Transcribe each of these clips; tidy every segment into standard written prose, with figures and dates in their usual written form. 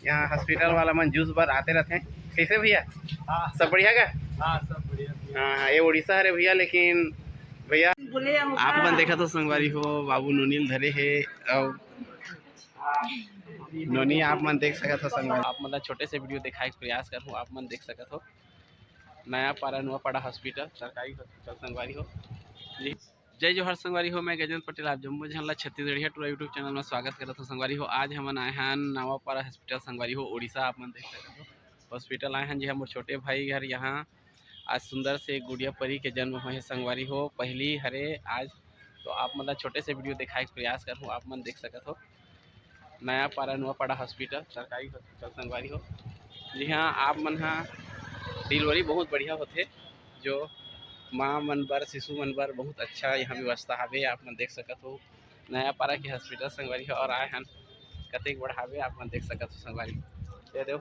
यहाँ हॉस्पिटल वाला मन जूस बार आते रहते हैं। कैसे भैया? हाँ सब बढ़िया का? हाँ सब बढ़िया। हाँ, ये उड़ीसा है भैया, लेकिन भैया आप मन देखा तो संगवारी हो बाबू नोनील धरे है और नोनी आप मन देख सकत हो संगवारी। आप मतलब छोटे से वीडियो दिखाए के प्रयास करूँ। आप मन देख सकत हो नया पारा नुआपाड़ा हॉस्पिटल, सरकारी हॉस्पिटल संगवारी हो जी। जय जोहर संगवारी हो, मैं गजेंद्र पटेल आप जम्मू झंडा छत्तीसगढ़िया टूर यूट्यूब चैनल में स्वागत करत हो संगवारी हो। आज हमन आए हैं नवापाड़ा हॉस्पिटल संगवारी हो उड़ीसा। आप मन देख सकते हो हॉस्पिटल आए हैं जी। हम छोटे भाई घर यहाँ आज सुंदर से गुड़िया परी के जन्म हुए हैं संगवारी हो, पहली हरे आज। तो आप मतलब छोटे से वीडियो दिखाए के प्रयास करूँ। आप मन देख सकते हो नया पारा नुआपाड़ा हॉस्पिटल, सरकारी हॉस्पिटल संगवारी हो जी। हाँ, आप मन हाँ डिलीवरी बहुत बढ़िया होते, जो माँ मन बर शिशु मन बर बहुत अच्छा यहाँ व्यवस्था हवे। आप मन देख सकत हो नया पारा के हॉस्पिटल संगवारी हो। और आए हैं कतेक बढ़ावे आप मन देख सकत हो संगवारी। दे दो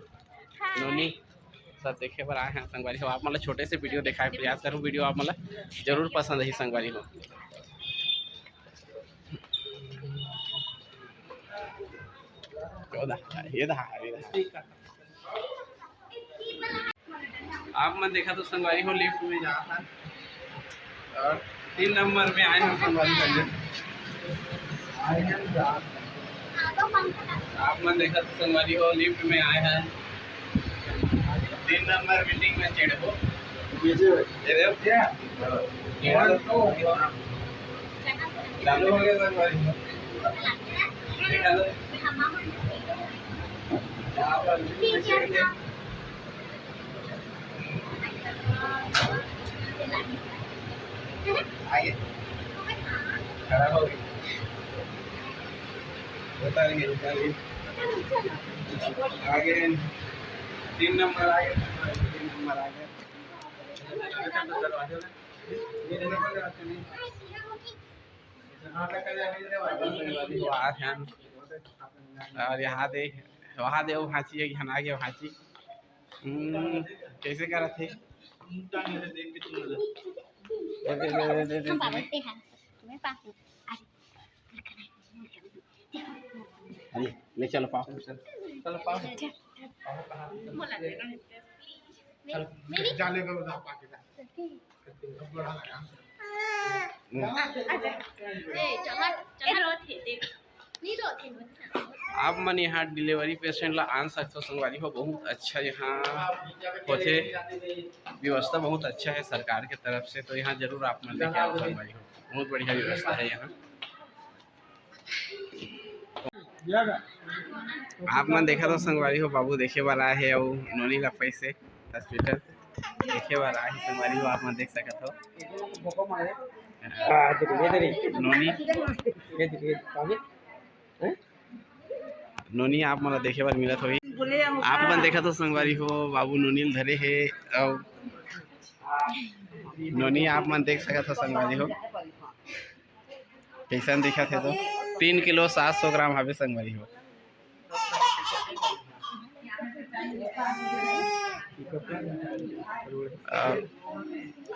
नोनी सब देखे बर आए हैं संगवारी हो। आप मतलब छोटे से वीडियो दिखाए प्रयास करूँ। वीडियो आप मतलब जरूर पसंद ही संगवारी हो। आप मन देखा तो संगवारी हो लिफ्ट में जा था और 3 नंबर में आए हैं संगवारी हो। आप मन देखा तो संगवारी हो लिफ्ट में आए हैं 3 नंबर बिल्डिंग में चढ़े हो। चालू हो गया संगवारी हो। आगे खड़ा हो गई आगे 3 नंबर आगे 3 नंबर आगे और यहाँ दे वहाँ दे भाची यहाँ आगे भाची कैसे करा थे ले चलो पाओ चलो पाओ जाले को पाके आप मन यहाँ डिलीवरी पेशेंट ला आन सकते हो संगवारी हो। बहुत अच्छा यहाँ होते, व्यवस्था बहुत अच्छा है सरकार के तरफ से। तो यहाँ जरूर आप मन लेके आओ संगवारी हो, बहुत बढ़िया व्यवस्था है यहाँ। आप मन देखा तो संगवारी हो बाबू देखे वाला है और नोनी ला पैसे हॉस्पिटल देखे वाला है संगवारी हो। आप मन देख सकते हो नोनी आप मन देखे बार मिलत होगी। आप मन देखा तो संगवारी हो बाबू नोनील धरे है और नोनी आप मन देख सकते हो संगवारी हो कैसन दिखा थे। तो 3 किलो 700 ग्राम हवे संगवारी हो।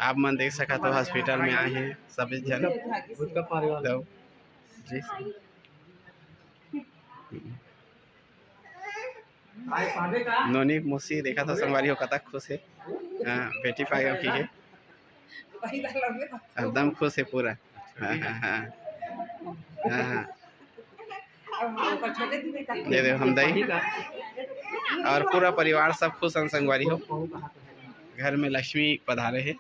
आप मन देख सकते हो हॉस्पिटल में आए हैं सभी जन जी। नोनी मुसी देखा तो संगवारी हो कतक खुश है। बेटी पाए की है एकदम खुश है पूरा। हाँ हाँ हाँ हाँ हाँ दे दे हम दही और पूरा परिवार सब खुश हैं संगवारी हो। घर में लक्ष्मी पधारे है।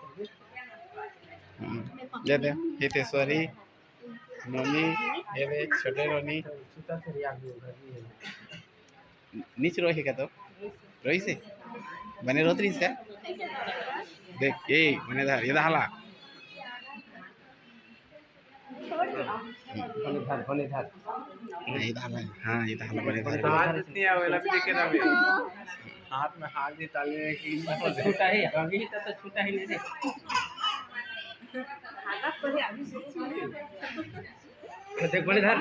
दे दे हितेश्वरी नोनी ये दे छोटे नोनी नीच रोही का तो रोही से बने रोतरी से देख ये मैंने धर ये हाला होने धर नहीं धाला। हाँ ये धाला बने धर इतनी आवेला भी के ना हाथ में हाथ दे ताले की छोटा है अभी तो छोटा ही नहीं दे हाथ तो है अभी देख बने धर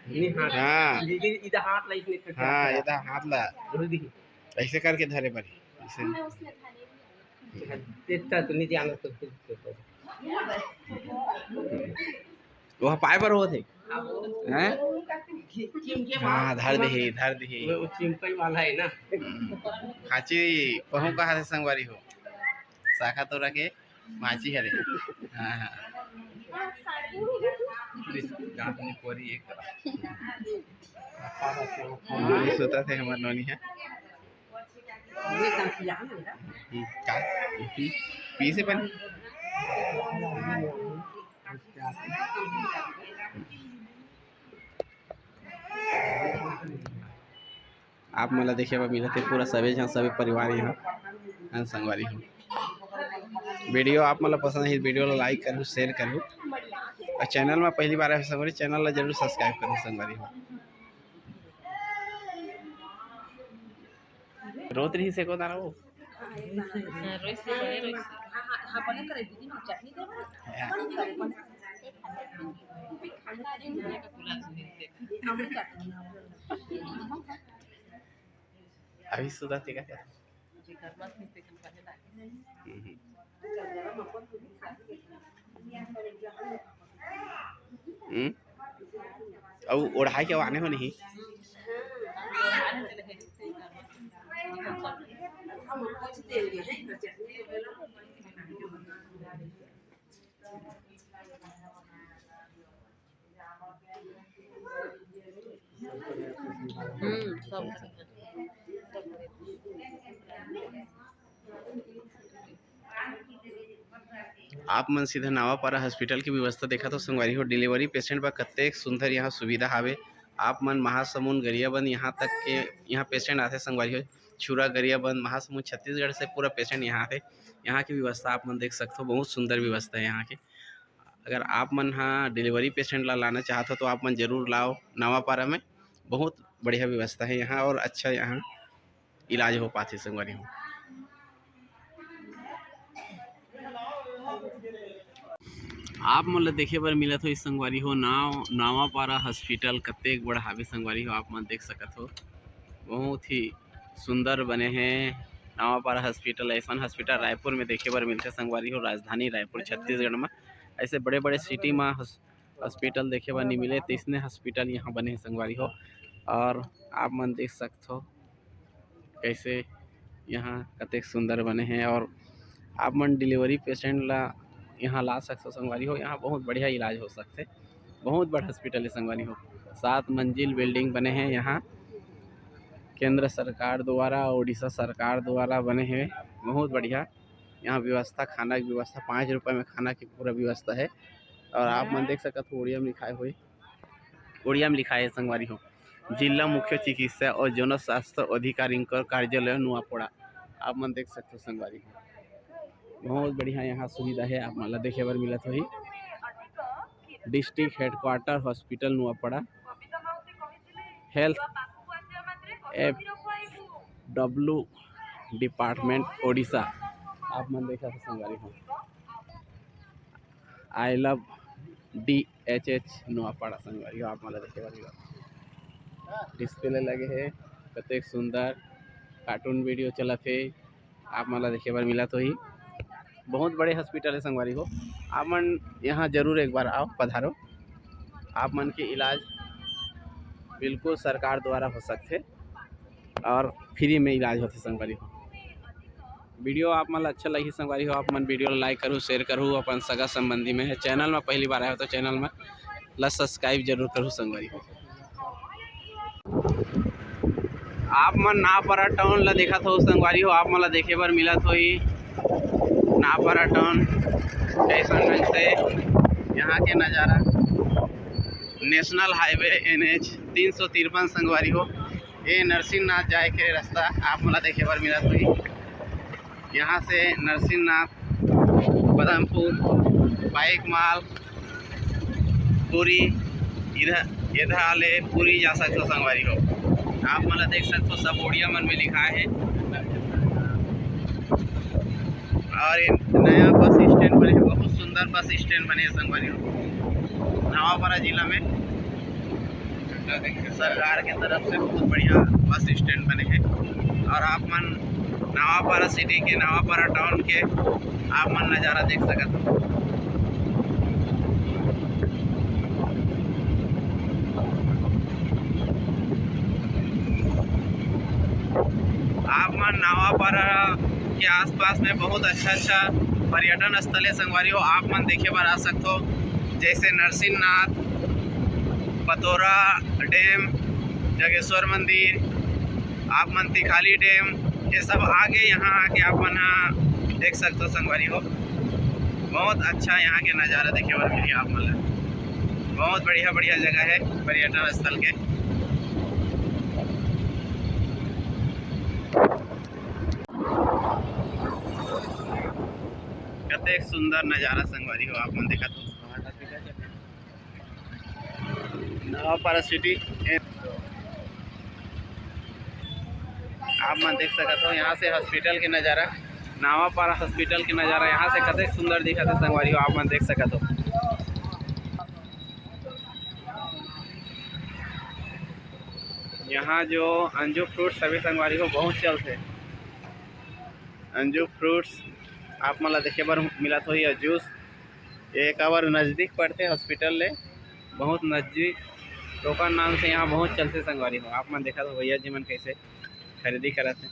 नहीं हाथ। हां इधर हाथ ला इसने। हां इधर हाथ ला जल्दी ऐसे करके धरे बड़ी ऐसे इतना तो नीचे आना तो वो पाए पर हो थे हैं हाँ धर दही वो चिंपल वाला है ना। खाची कहूँ कहा से संगवारी हो शाखा तो रखे माची हरे। हाँ हाँ सोता थे हमारे नोनी है का पी से बन आप मला देखे मिला थे पूरा सभी जहाँ सभी परिवार यहाँ संगवारी हो। वीडियो आप मतलब पसंद है वीडियो ला लाइक करूँ शेयर करूँ और चैनल में पहली बार है संगवारी चैनल ला जरूर सब्सक्राइब करूँ संगवारी हो। रोत रही से को ना वो अभी सुधा थे क्या अब ओढ़ाई के आने हो नहीं आप मन सीधा नावापारा हॉस्पिटल की व्यवस्था देखा तो संगवारी हो डिलीवरी पेशेंट बा कत्ते सुंदर यहाँ सुविधा हावे। आप मन महासमुंद गरियाबंद यहाँ तक के यहाँ पेशेंट आते संगवारी हो छुरा गरियाबंद महासमुंद छत्तीसगढ़ से पूरा पेशेंट यहाँ आते। यहाँ की व्यवस्था आप मन देख सकते हो बहुत सुंदर व्यवस्था है यहाँ की। अगर आप मन हाँ डिलीवरी पेशेंट ला लाना चाहते हो तो आप मन जरूर लाओ नावापारा में बहुत बढ़िया व्यवस्था है यहाँ और अच्छा यहाँ इलाज हो पाते संगवारी हो। आप मन देखे बर मिलत हो इस संगवारी हो नावापारा हॉस्पिटल कत्ते बड़ा हावे संगवारी हो। आप मन देख सकत हो बहुत ही सुंदर बने हैं नावापारा हॉस्पिटल। ऐसा हॉस्पिटल रायपुर में देखे बर मिलते संगवारी हो राजधानी रायपुर छत्तीसगढ़ में ऐसे बड़े बड़े सिटी में हॉस्पिटल देखे बर नहीं मिले तो इसने हॉस्पिटल यहाँ बने हैं संगवारी हो। और आप मन देख सकते हो कैसे यहाँ कतक सुंदर बने हैं और आप मन डिलीवरी पेशेंट ला यहाँ ला सकते हो संगवारी हो। यहाँ बहुत बढ़िया इलाज हो सकते बहुत बड़ा हॉस्पिटल है संगवारी हो 7 मंजिल बिल्डिंग बने हैं यहाँ केंद्र सरकार द्वारा उड़ीसा सरकार द्वारा बने हैं बहुत बढ़िया। यहाँ व्यवस्था खाना की व्यवस्था 5 रुपये में खाना की पूरा व्यवस्था है। और आप मन देख सकते हो उड़िया में लिखा है संगवारी हो जिला मुख्य चिकित्सा और जन स्वास्थ्य अधिकारी कार्यालय नुआपड़ा। आप मन देख सकते हो संगवारी हो बहुत बढ़िया यहाँ सुविधा है। आप मतलब देखे बार मिला तो ही district headquarter hospital Nuapada health FW department Odisha. आप मन देखा तो संगवारी हो आई लव DHH नुआपड़ा संगवारी हो। आप मतलब देखे बार डिस्प्ले लगे है कतक सुंदर कार्टून वीडियो चलत है। आप मतलब देखे बार मिला तो ही बहुत बड़े हॉस्पिटल है संगवारी हो। आप मन यहाँ जरूर एक बार आओ पधारो। आप मन के इलाज बिल्कुल सरकार द्वारा हो सकते और फ्री में इलाज होते संगवारी हो। वीडियो आप मन अच्छा लगी संगवारी हो आप मन वीडियो लाइक करूँ शेयर करूँ अपन सगा संबंधी में है चैनल में पहली बार आया हो तो चैनल में ला सब्सक्राइब जरूर करूँ संगवारी हो। आप मन नावापारा टाउन ला देखा था संगवारी हो आप मन ला देखे बर मिला तो ही नावापारा टाउन कैसन ढंग से यहाँ के नज़ारा नेशनल हाईवे NH 353 संगवारी हो ये नरसिंहनाथ जाए के रास्ता आप मन ला देखे बर मिला तो ही यहाँ से नरसिंहनाथ बदमपुर बाइक माल पूरी इधर आले पूरी जा सकते हो संगवारी हो। आप मतलब देख सकते हो सब उड़िया मन में लिखा है। और ये नया बस स्टैंड बने हैं बहुत सुंदर बस स्टैंड बने हैं संगवारी हो नावापारा जिला में सरकार के तरफ से बहुत बढ़िया बस स्टैंड बने हैं। और आप मन नावापारा सिटी के नावापारा टाउन के आप मन नज़ारा देख सकते हो। नवापारा के आसपास में बहुत अच्छा पर्यटन स्थल है संगवारी हो। आप मन देखे बार आ सकते हो, जैसे नरसिंहनाथ, पतोरा डैम, जगेश्वर मंदिर, आप मन तिखाली डैम, ये सब आगे यहाँ आके आप मन देख सकते हो संगवारी हो। बहुत अच्छा यहाँ के नज़ारा देखे बार मिली आप मन। बहुत बढ़िया जगह है पर्यटन स्थल के। कतेक सुंदर नज़ारा संगवारी हो आप मन देखा तो। नवापारा सिटी आप मन देख सकते हो। यहाँ से हॉस्पिटल के नज़ारा, नवापारा हॉस्पिटल के नज़ारा यहाँ से कतेक सुंदर दिखा था संगवारी हो। आप मन देख सकते हो। यहाँ जो अंजू फ्रूट्स सभी संगवारी हो बहुत चलते। अंजू फ्रूट्स आप मन देखे बर मिला तो ये जूस एक और नज़दीक पड़ते हॉस्पिटल ले, बहुत नज़दीक टोकन नाम से यहाँ बहुत चलते संगवारी हो। आप मन देखा तो भैया जी मन कैसे खरीदी करते।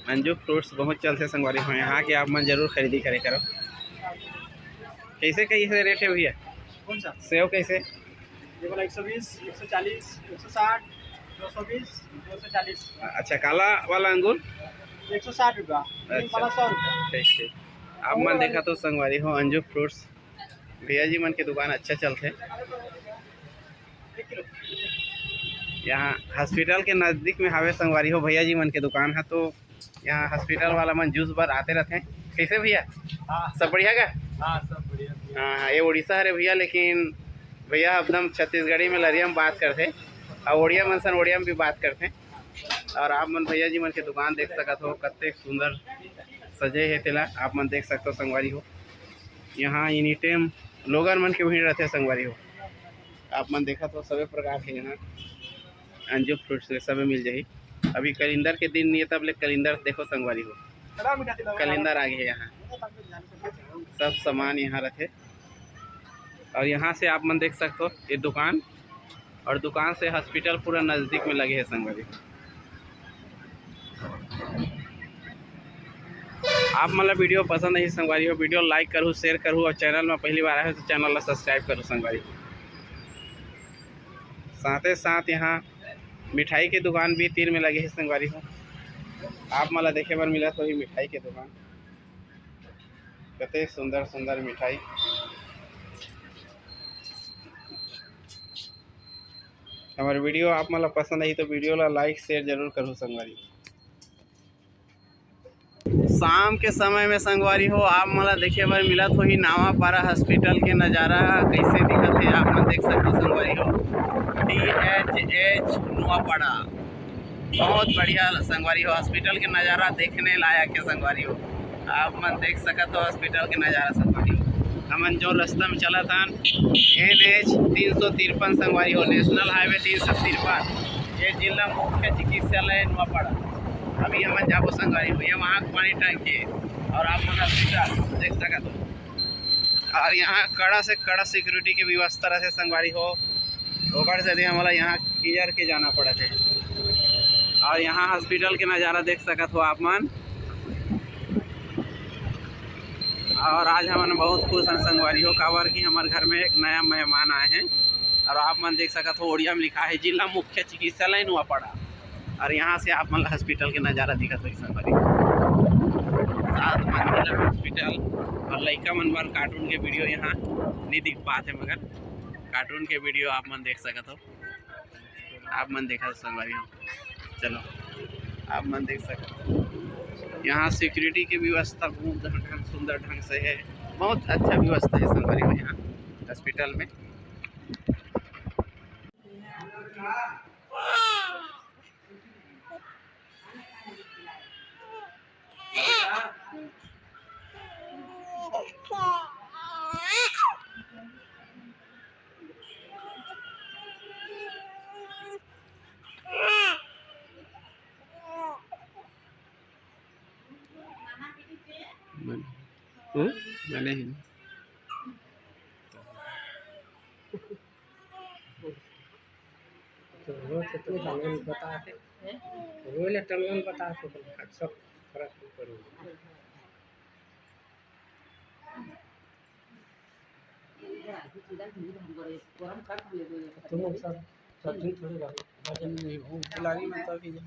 अंजू फ्रूट्स बहुत चलते संगवारी हो, यहाँ के आप मन जरूर खरीदी करे करो। कैसे रेट है भैया? कौन सा सेव कैसे? ये वाला 120, 140, 160, 220, 240। अच्छा, काला वाला अंगूर 160 रुपया, वाला 100 रुपया। ठीक। आप मन देखा तो संगवारी हो अंजू फ्रूट्स भैया जी मन के दुकान अच्छा चलते। यहाँ हॉस्पिटल के नज़दीक में हावे संगवारी हो भैया जी मन के दुकान है, तो यहाँ हॉस्पिटल वाला मन जूस बार आते रहते हैं। कैसे भैया? हाँ सब बढ़िया का? हाँ सब बढ़िया। हाँ, ये उड़ीसा है भैया, लेकिन भैया एकदम छत्तीसगढ़ी में लरिया में बात करते और उड़िया मन सन उड़िया में भी बात करते। और आप मन भैया जी मन के दुकान देख सकते हो, कत्ते सुंदर सजे है तेला आप मन देख सकते हो संगवारी हो। यहाँ एनी टाइम लोगन मन के भीड़ रहते संगवारी हो। आप मन देखा तो सभी प्रकार के यहाँ अंजू फ्रूट्स सब मिल जाही। अभी कलिंदर के दिन नहीं है, तब ले कलिंदर देखो संगवारी हो, कलिंदर आ गए यहाँ, सब सामान यहाँ रखे। और यहाँ से आप मन देख सकते हो ये दुकान, और दुकान से हॉस्पिटल पूरा नज़दीक में लगे है संगवारी। आप मतलब वीडियो पसंद है संगवारी हो, वीडियो लाइक करूँ, शेयर करूँ, और चैनल में पहली बार आए तो चैनल ला सब्सक्राइब करूँ संगवारी। साथ यहाँ मिठाई की दुकान भी तीर में लगे है संगवारी हो। आप मला देखे बार मिला तो ही मिठाई की दुकान, कते सुंदर मिठाई। हमारे वीडियो आप मला पसंद आई तो वीडियो ला लाइक शेयर जरूर करूँ संगवारी। शाम के समय में संगवारी हो आप मला देखे बार मिला तो ही नवापारा हॉस्पिटल के नज़ारा कैसे दिखत है आप मन देख सकते हो संगवारी हो। DHH नवापाड़ा बहुत बढ़िया संगवारी हो, हॉस्पिटल के नज़ारा देखने लायक है संगवारी हो। आप मन देख सकते हो हॉस्पिटल के नज़ारा संगवारी हो। हमन जो रास्ता में चला था NH 353 संगवारी हो, नेशनल हाईवे 353, ये जिला मुख्य चिकित्सालय नवापाड़ा। अभी हमन जाबो संगवारी हो, ये वहाँ पानी टंकी और आप मन हॉस्पिटल देख सकते हो। और यहाँ कड़ा से कड़ा सिक्योरिटी की व्यवस्था रहते संगवारी हो, ओकर से हमारा यहाँ किजर के जाना पड़ा थे। और यहाँ हॉस्पिटल के नज़ारा देख सकते हो आप मन। और आज हमन बहुत खुश हैं संगवारी हो, काबर कि हमारे घर में एक नया मेहमान आए हैं। और आप मन देख सकते हो ओडिया में लिखा है जिला मुख्य चिकित्सालय नवापाड़ा। और यहाँ से आप मन हॉस्पिटल के नज़ारा दिखा तो संगवारी 7 मंजिला हॉस्पिटल। और लड़का मन बार कार्टून के वीडियो यहाँ नहीं दिख पाते, मगर कार्टून के वीडियो आप मन देख सकते हो। आप मन देखा तो संगवारी हो, चलो आप मन देख सकते हो। यहाँ सिक्योरिटी की व्यवस्था बहुत सुंदर ढंग से है, बहुत अच्छा व्यवस्था है संगवारी में यहाँ हॉस्पिटल में। मैंने ही तो रोज तो टंगन बताते रोज टंगन बताते तो सब फर्क पड़े तुम सब चटनी थोड़ी रही लागी मतलब कि